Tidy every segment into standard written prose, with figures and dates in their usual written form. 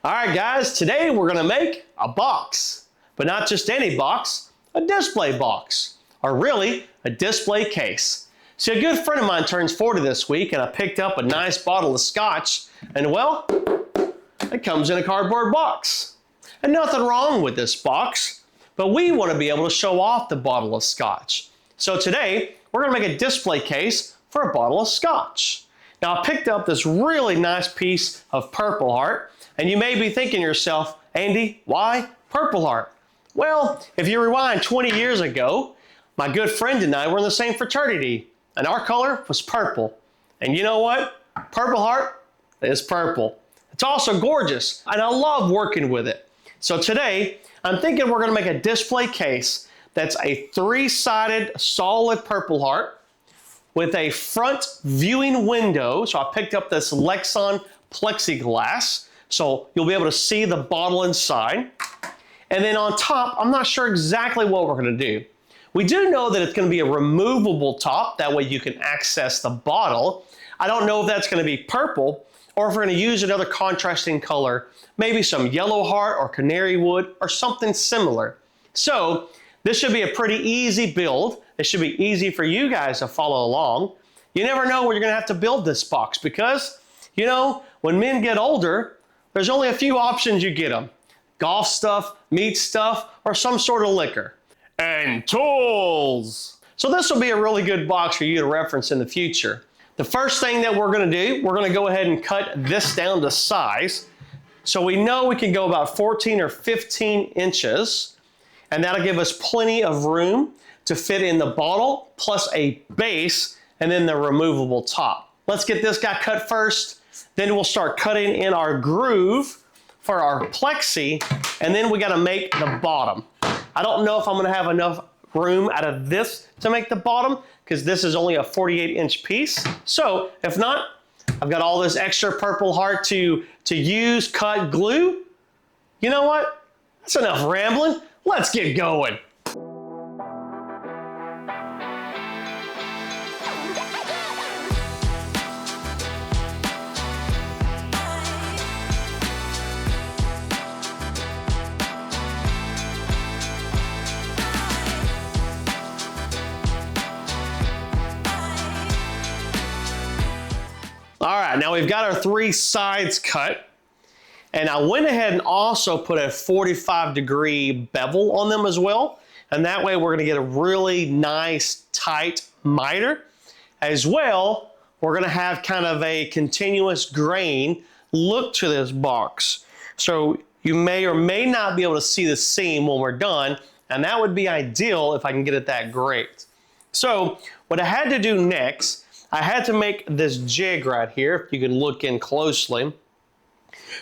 All right, guys, today we're gonna make a box, but not just any box, a display box, or really a display case. See, a good friend of mine turns 40 this week, and I picked up a nice bottle of Scotch, and well, it comes in a cardboard box. And nothing wrong with this box, but we want to be able to show off the bottle of Scotch. So today, we're gonna make a display case for a bottle of Scotch. Now, I picked up this really nice piece of Purple Heart, and you may be thinking to yourself, Andy, why Purple Heart? Well, if you rewind 20 years ago, my good friend and I were in the same fraternity, and our color was purple. And you know what? Purple Heart is purple. It's also gorgeous, and I love working with it. So today, I'm thinking we're gonna make a display case that's a 3-sided solid Purple Heart with a front viewing window. So I picked up this Lexan plexiglass, so you'll be able to see the bottle inside. And then on top, I'm not sure exactly what we're gonna do. We do know that it's gonna be a removable top, that way you can access the bottle. I don't know if that's gonna be purple, or if we're gonna use another contrasting color, maybe some yellow heart or canary wood or something similar. So this should be a pretty easy build. It should be easy for you guys to follow along. You never know where you're gonna have to build this box because, you know, when men get older, there's only a few options you get them. Golf stuff, meat stuff, or some sort of liquor. And tools. So this will be a really good box for you to reference in the future. The first thing that we're gonna do, we're gonna go ahead and cut this down to size. So we know we can go about 14 or 15 inches, and that'll give us plenty of room to fit in the bottle, plus a base, and then the removable top. Let's get this guy cut first, then we'll start cutting in our groove for our plexi, and then we gotta make the bottom. I don't know if I'm gonna have enough room out of this to make the bottom, because this is only a 48-inch piece. So if not, I've got all this extra Purple Heart to use, cut, glue. You know what? That's enough rambling. Let's get going. All right, now we've got our 3 sides cut, and I went ahead and also put a 45-degree bevel on them as well, and that way we're gonna get a really nice tight miter. As well, we're gonna have kind of a continuous grain look to this box. So you may or may not be able to see the seam when we're done, and that would be ideal if I can get it that great. So what I had to do next, I had to make this jig right here, if you can look in closely.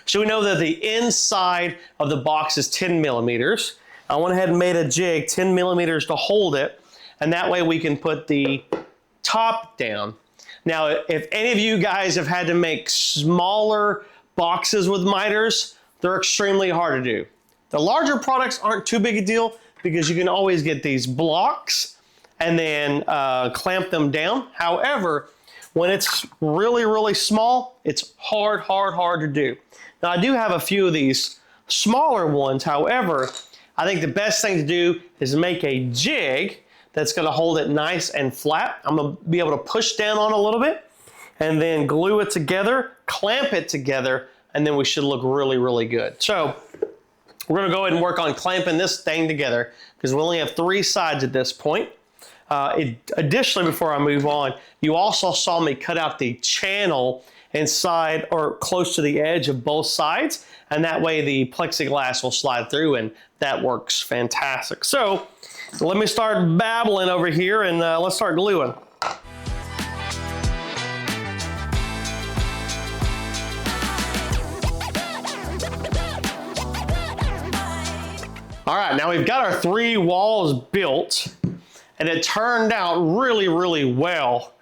So we know that the inside of the box is 10 millimeters. I went ahead and made a jig 10 millimeters to hold it, and that way we can put the top down. Now, if any of you guys have had to make smaller boxes with miters, they're extremely hard to do. The larger products aren't too big a deal because you can always get these blocks and then clamp them down. However, when it's really, really small, it's hard to do. Now, I do have a few of these smaller ones. However, I think the best thing to do is make a jig that's gonna hold it nice and flat. I'm gonna be able to push down on a little bit and then glue it together, clamp it together, and then we should look really, really good. So we're gonna go ahead and work on clamping this thing together because we only have 3 sides at this point. Additionally, before I move on, you also saw me cut out the channel inside or close to the edge of both sides, and that way the plexiglass will slide through, and that works fantastic. So let me start babbling over here, and let's start gluing. All right, now we've got our 3 walls built, and it turned out really, really well.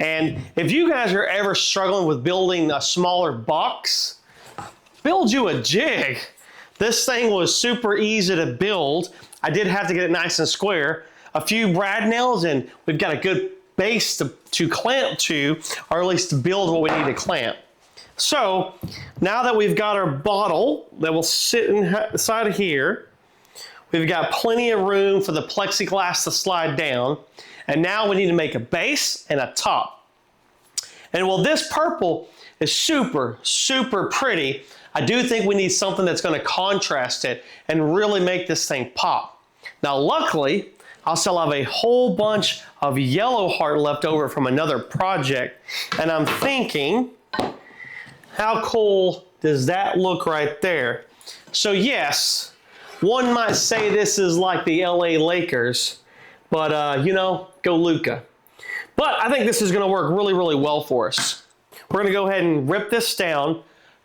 And if you guys are ever struggling with building a smaller box, build you a jig. This thing was super easy to build. I did have to get it nice and square. A few brad nails, and we've got a good base to clamp to, or at least to build what we need to clamp. So now that we've got our bottle that will sit inside of here, we've got plenty of room for the plexiglass to slide down. And now we need to make a base and a top. And while this purple is super, super pretty, I do think we need something that's going to contrast it and really make this thing pop. Now, luckily, I'll still have a whole bunch of yellow heart left over from another project. And I'm thinking, how cool does that look right there? So yes, one might say this is like the LA Lakers, but you know, go Luka. But I think this is going to work really, really well for us. We're going to go ahead and rip this down,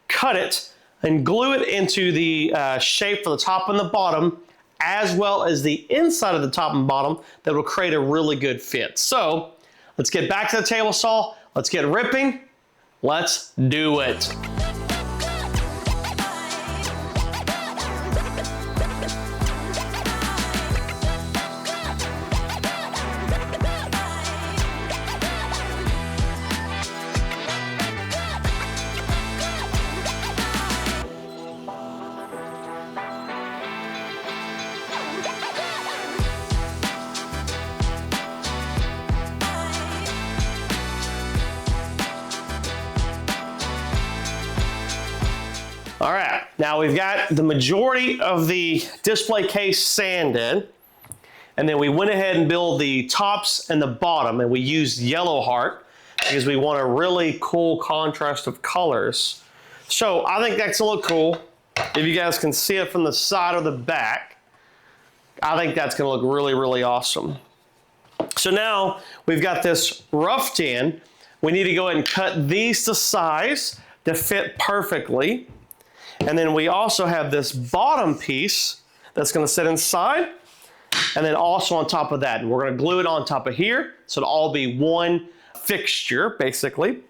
cut it, and glue it into the shape for the top and the bottom, as well as the inside of the top and bottom that will create a really good fit. So let's get back to the table saw. Let's get ripping. Let's do it. All right, now we've got the majority of the display case sanded, and then we went ahead and built the tops and the bottom, and we used yellow heart because we want a really cool contrast of colors. So I think that's gonna look cool. If you guys can see it from the side or the back, I think that's gonna look really, really awesome. So now we've got this roughed in. We need to go ahead and cut these to size to fit perfectly. And then we also have this bottom piece that's going to sit inside, and then also on top of that. And we're going to glue it on top of here, so it'll all be one fixture, basically.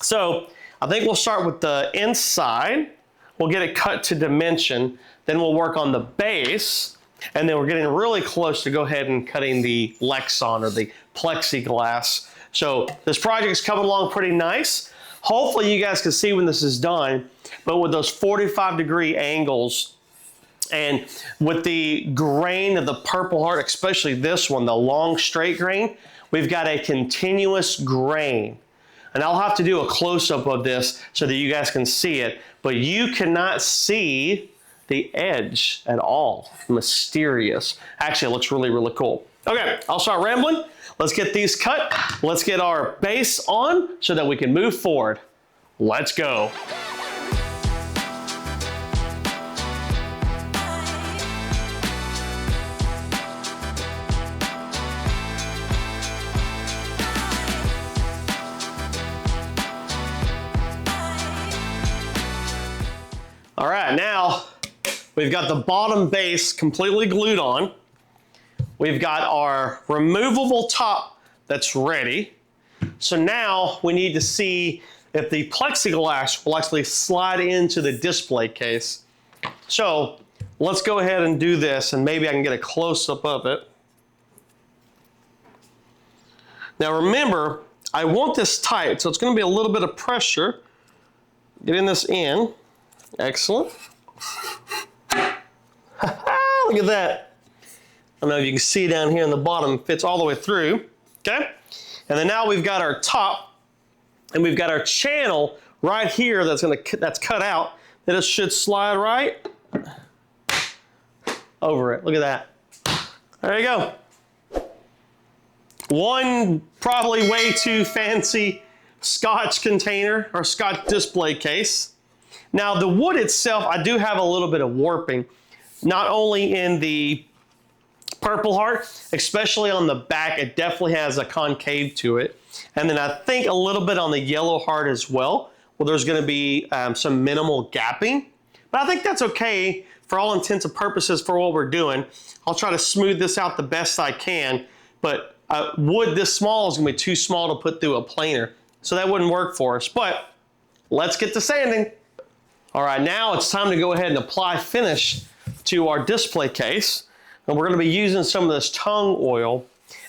So I think we'll start with the inside. We'll get it cut to dimension. Then we'll work on the base. And then we're getting really close to go ahead and cutting the Lexan or the plexiglass. So this project's coming along pretty nice. Hopefully you guys can see when this is done, but with those 45-degree angles and with the grain of the Purple Heart, especially this one, the long straight grain, we've got a continuous grain. And I'll have to do a close-up of this so that you guys can see it, but you cannot see the edge at all. Mysterious. Actually, it looks really, really cool. Okay, I'll start rambling. Let's get these cut. Let's get our base on so that we can move forward. Let's go. All right, now we've got the bottom base completely glued on. We've got our removable top that's ready. So now we need to see if the plexiglass will actually slide into the display case. So let's go ahead and do this, and maybe I can get a close-up of it. Now remember, I want this tight, so it's going to be a little bit of pressure getting this in. Excellent. Look at that. I don't know if you can see down here in the bottom, it fits all the way through, okay? And then now we've got our top, and we've got our channel right here that's cut out, that it should slide right over it. Look at that. There you go. One probably way too fancy Scotch container or Scotch display case. Now the wood itself, I do have a little bit of warping, not only in the Purple Heart, especially on the back, it definitely has a concave to it. And then I think a little bit on the Yellow Heart as well, where there's going to be some minimal gapping. But I think that's okay for all intents and purposes for what we're doing. I'll try to smooth this out the best I can, but wood this small is going to be too small to put through a planer. So that wouldn't work for us. But let's get to sanding. All right, now it's time to go ahead and apply finish to our display case. And we're going to be using some of this tung oil.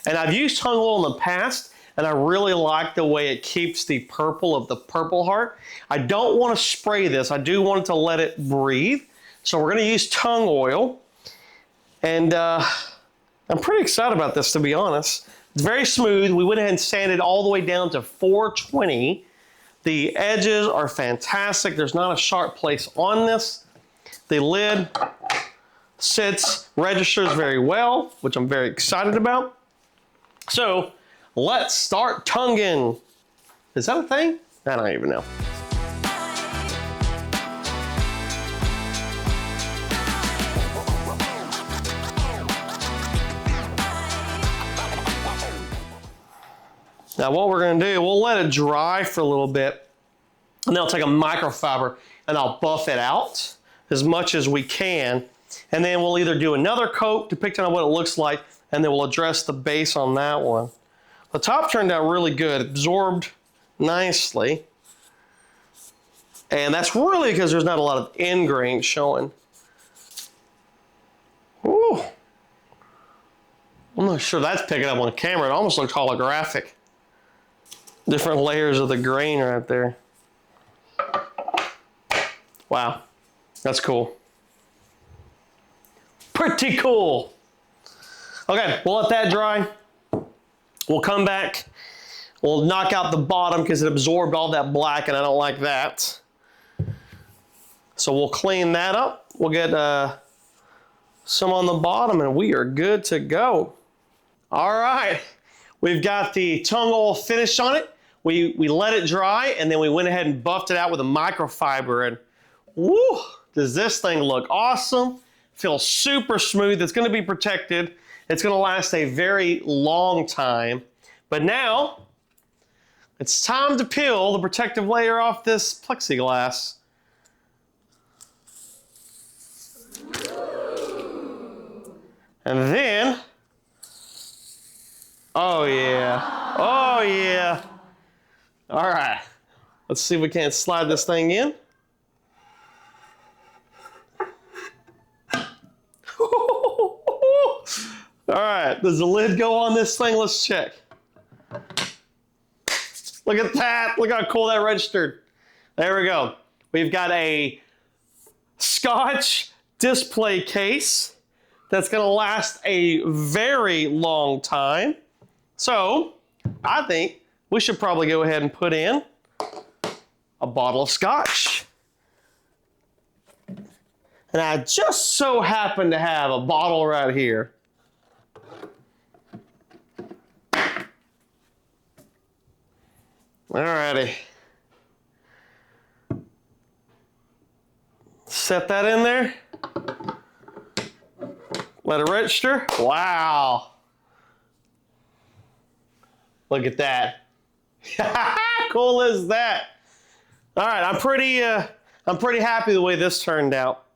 And I've used tung oil in the past, and I really like the way it keeps the purple of the Purple Heart. I don't want to spray this. I do want it to let it breathe. So we're going to use tongue oil, and I'm pretty excited about this, to be honest. It's very smooth. We went ahead and sanded all the way down to 420. The edges are fantastic. There's not a sharp place on this. The lid registers very well, which I'm very excited about. So let's start tonguing. Is that a thing? I don't even know. Now what we're gonna do, we'll let it dry for a little bit, and then I'll take a microfiber and I'll buff it out as much as we can. And then we'll either do another coat, depending on what it looks like, and then we'll address the base on that one. The top turned out really good, absorbed nicely. And that's really because there's not a lot of end grain showing. Ooh. I'm not sure that's picking up on camera. It almost looks holographic. Different layers of the grain right there. Wow, that's cool. Pretty cool. Okay, we'll let that dry. We'll come back. We'll knock out the bottom because it absorbed all that black and I don't like that. So we'll clean that up. We'll get some on the bottom and we are good to go. All right, we've got the tongue oil finish on it. We let it dry and then we went ahead and buffed it out with a microfiber, and woo, does this thing look awesome. Feels super smooth. It's gonna be protected. It's gonna last a very long time. But now, it's time to peel the protective layer off this plexiglass. And then, oh yeah, oh yeah. All right, let's see if we can't slide this thing in. All right, does the lid go on this thing? Let's check. Look at that, look how cool that registered. There we go. We've got a Scotch display case that's gonna last a very long time. So I think we should probably go ahead and put in a bottle of Scotch. And I just so happen to have a bottle right here. Alrighty. Set that in there. Let it register. Wow. Look at that. How cool is that? All right, I'm pretty happy the way this turned out.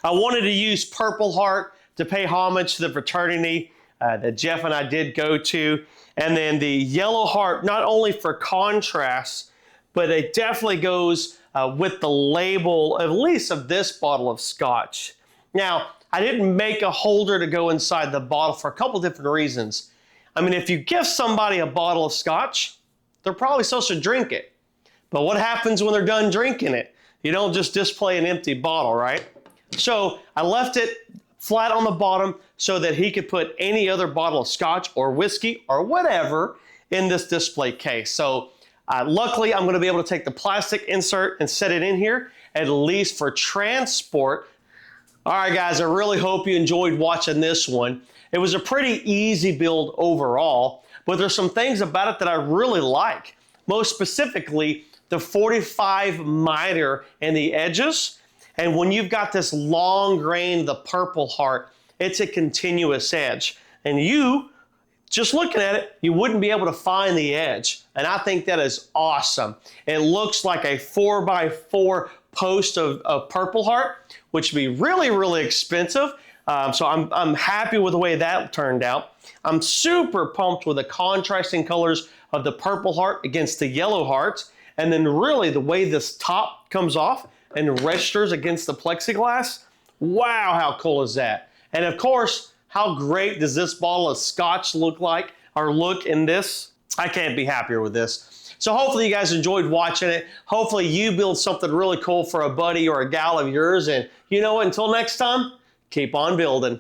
I wanted to use Purple Heart to pay homage to the fraternity that Jeff and I did go to. And then the Yellow Heart, not only for contrast, but it definitely goes with the label, at least of this bottle of Scotch. Now, I didn't make a holder to go inside the bottle for a couple different reasons. I mean, if you give somebody a bottle of Scotch, they're probably supposed to drink it. But what happens when they're done drinking it? You don't just display an empty bottle, right? So I left it flat on the bottom so that he could put any other bottle of Scotch or whiskey or whatever in this display case. So luckily, I'm gonna be able to take the plastic insert and set it in here, at least for transport. All right, guys, I really hope you enjoyed watching this one. It was a pretty easy build overall, but there's some things about it that I really like. Most specifically, the 45 miter in the edges. And when you've got this long grain, the Purple Heart, it's a continuous edge. And you, just looking at it, you wouldn't be able to find the edge. And I think that is awesome. It looks like a 4x4 post of Purple Heart, which would be really, really expensive. So I'm happy with the way that turned out. I'm super pumped with the contrasting colors of the Purple Heart against the Yellow Hearts. And then really the way this top comes off and registers against the plexiglass. Wow, how cool is that? And of course, how great does this bottle of Scotch look like or look in this I can't be happier with this. So hopefully you guys enjoyed watching it. Hopefully you build something really cool for a buddy or a gal of yours. And you know what? Until next time, keep on building.